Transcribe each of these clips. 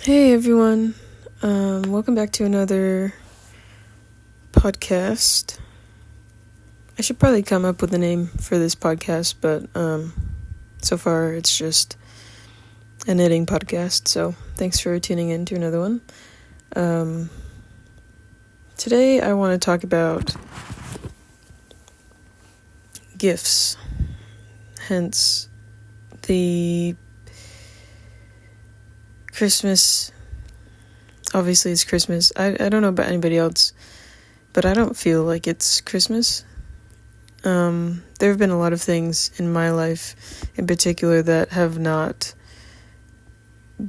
Hey everyone, welcome back to another podcast. I should probably come up with a name for this podcast, but so far it's just a knitting podcast, so thanks for tuning in to another one. Today I want to talk about gifts, hence the Christmas. Obviously it's Christmas. I don't know about anybody else, but I don't feel like it's Christmas. There have been a lot of things in my life in particular that have not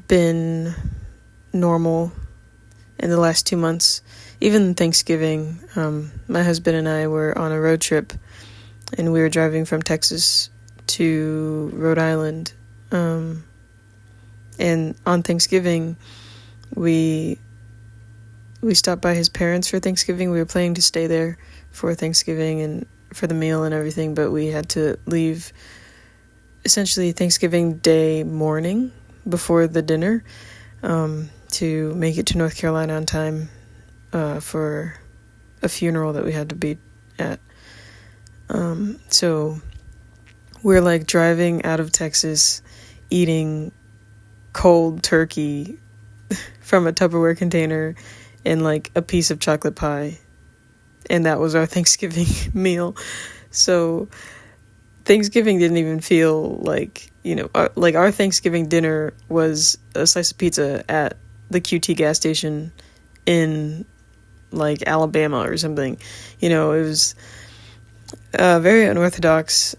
been normal in the last 2 months. Even Thanksgiving, my husband and I were on a road trip and we were driving from Texas to Rhode Island. And on Thanksgiving, we stopped by his parents for Thanksgiving. We were planning to stay there for Thanksgiving and for the meal and everything, but we had to leave essentially Thanksgiving Day morning before the dinner to make it to North Carolina on time for a funeral that we had to be at. So we're like driving out of Texas, eating cold turkey from a Tupperware container and like a piece of chocolate pie, and that was our Thanksgiving meal. So Thanksgiving didn't even feel like, our Thanksgiving dinner was a slice of pizza at the QT gas station in like Alabama or something. It was very unorthodox.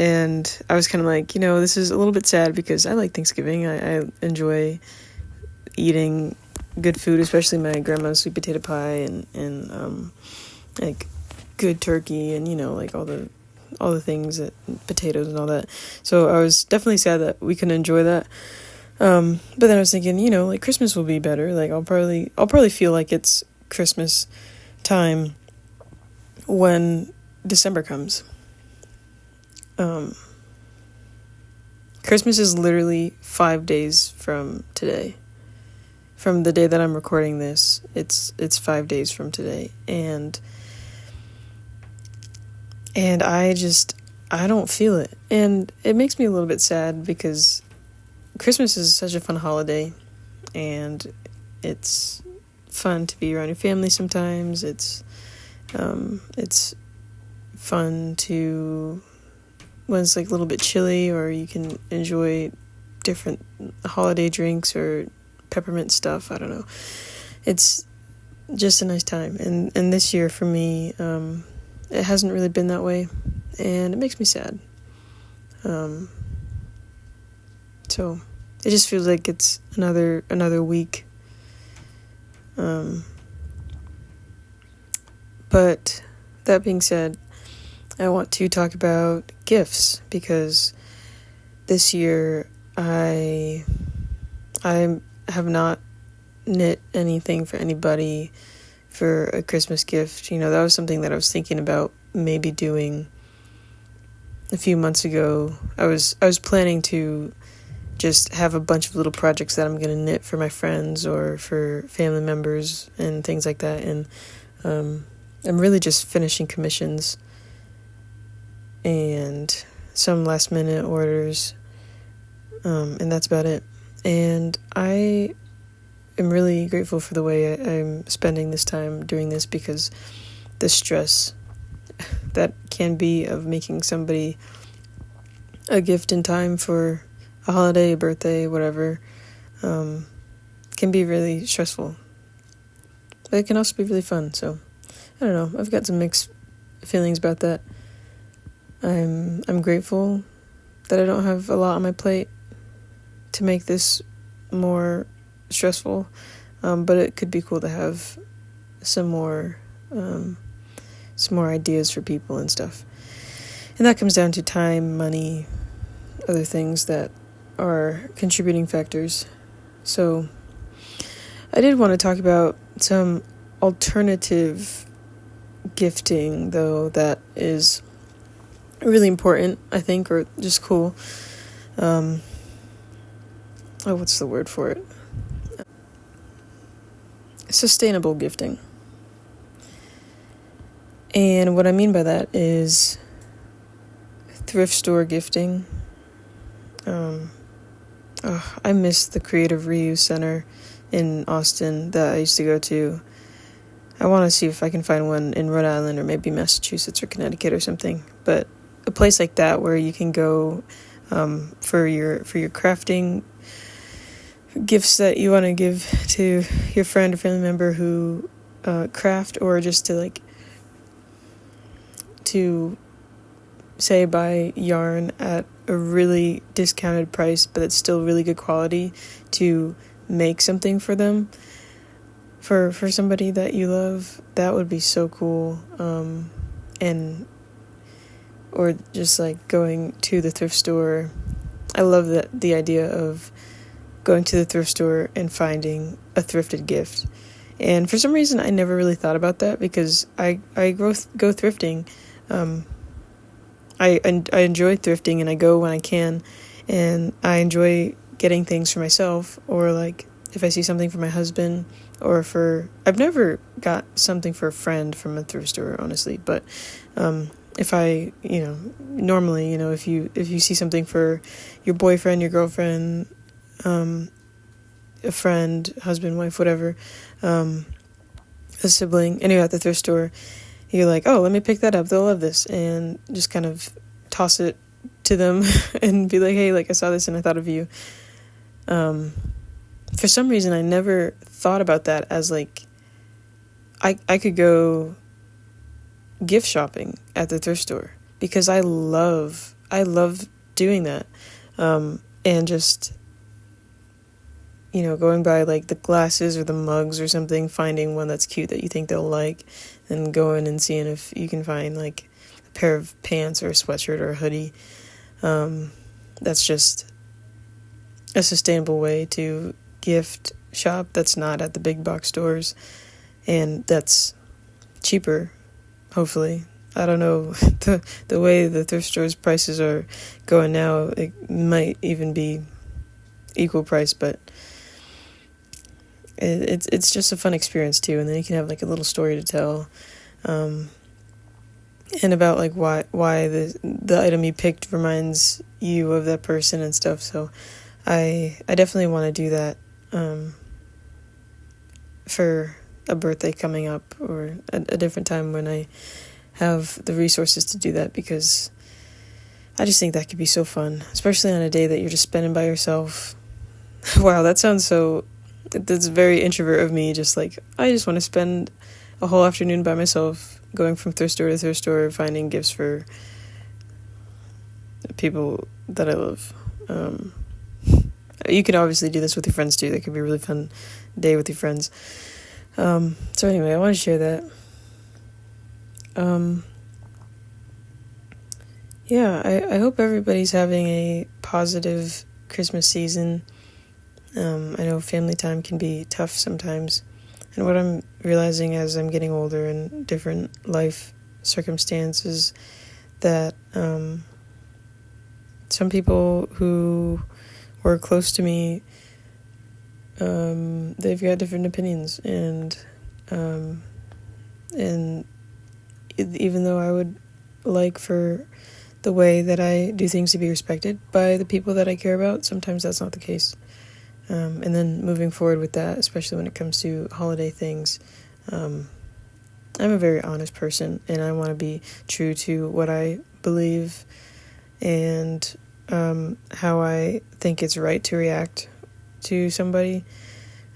And I was kind of like, this is a little bit sad because I like Thanksgiving. I enjoy eating good food, especially my grandma's sweet potato pie and like good turkey and, like all the things, that potatoes and all that. So I was definitely sad that we couldn't enjoy that. But then I was thinking, like Christmas will be better. Like I'll probably feel like it's Christmas time when December comes. Christmas is literally 5 days from today. From the day that I'm recording this, it's 5 days from today, and I don't feel it, and it makes me a little bit sad because Christmas is such a fun holiday, and it's fun to be around your family sometimes. It's fun to, when it's like a little bit chilly, or you can enjoy different holiday drinks or peppermint stuff. I don't know. It's just a nice time. And this year for me, it hasn't really been that way, and it makes me sad. So it just feels like it's another week. But that being said, I want to talk about gifts because this year I have not knit anything for anybody for a Christmas gift. That was something that I was thinking about maybe doing a few months ago. I was planning to just have a bunch of little projects that I'm going to knit for my friends or for family members and things like that. And I'm really just finishing commissions and some last minute orders, and that's about it. And I am really grateful for the way I'm spending this time doing this, because the stress that can be of making somebody a gift in time for a holiday, a birthday, whatever, can be really stressful. But it can also be really fun. So I don't know. I've got some mixed feelings about that. I'm grateful that I don't have a lot on my plate to make this more stressful, but it could be cool to have some more ideas for people and stuff. And that comes down to time, money, other things that are contributing factors. So I did want to talk about some alternative gifting, though, that is really important, I think, or just cool. What's the word for it? sustainable gifting. And what I mean by that is thrift store gifting. I miss the Creative Reuse Center in Austin that I used to go to. I want to see if I can find one in Rhode Island or maybe Massachusetts or Connecticut or something. But a place like that where you can go for your crafting gifts that you want to give to your friend or family member who craft, or just to say buy yarn at a really discounted price but it's still really good quality to make something for them, for somebody that you love. That would be so cool. Or just going to the thrift store. I love the idea of going to the thrift store and finding a thrifted gift. And for some reason I never really thought about that, because I go thrifting. I enjoy thrifting, and I go when I can, and I enjoy getting things for myself, or if I see something for my husband, or I've never got something for a friend from a thrift store, honestly, but if I, normally, if you see something for your boyfriend, your girlfriend, a friend, husband, wife, whatever, a sibling, and you're at the thrift store, you're like, oh, let me pick that up, they'll love this, and just kind of toss it to them and be like, hey, I saw this and I thought of you. For some reason I never thought about that as I could go gift shopping at the thrift store, because I love doing that, and just going by the glasses or the mugs or something, finding one that's cute that you think they'll like, and going and seeing if you can find a pair of pants or a sweatshirt or a hoodie. That's just a sustainable way to gift shop that's not at the big box stores, and that's cheaper, hopefully. I don't know, the way the thrift stores prices are going now, it might even be equal price, but it's just a fun experience too. And then you can have a little story to tell, and about why the item you picked reminds you of that person and stuff. So I definitely want to do that for a birthday coming up, or a different time when I have the resources to do that, because I just think that could be so fun, especially on a day that you're just spending by yourself. Wow, that's very introvert of me, just I just want to spend a whole afternoon by myself, going from thrift store to thrift store, finding gifts for people that I love. You can obviously do this with your friends too. That could be a really fun day with your friends. So anyway, I want to share that. Yeah, I hope everybody's having a positive Christmas season. I know family time can be tough sometimes. And what I'm realizing as I'm getting older and different life circumstances, that some people who were close to me, they've got different opinions, and even though I would like for the way that I do things to be respected by the people that I care about, sometimes that's not the case. And then moving forward with that, especially when it comes to holiday things, I'm a very honest person, and I want to be true to what I believe and how I think it's right to react to somebody.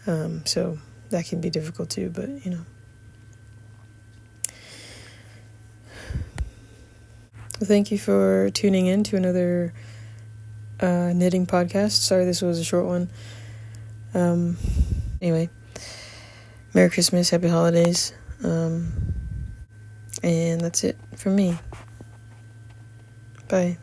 So that can be difficult too, but Well, thank you for tuning in to another knitting podcast. Sorry this was a short one. Anyway, Merry Christmas, Happy Holidays, and that's it from me. Bye.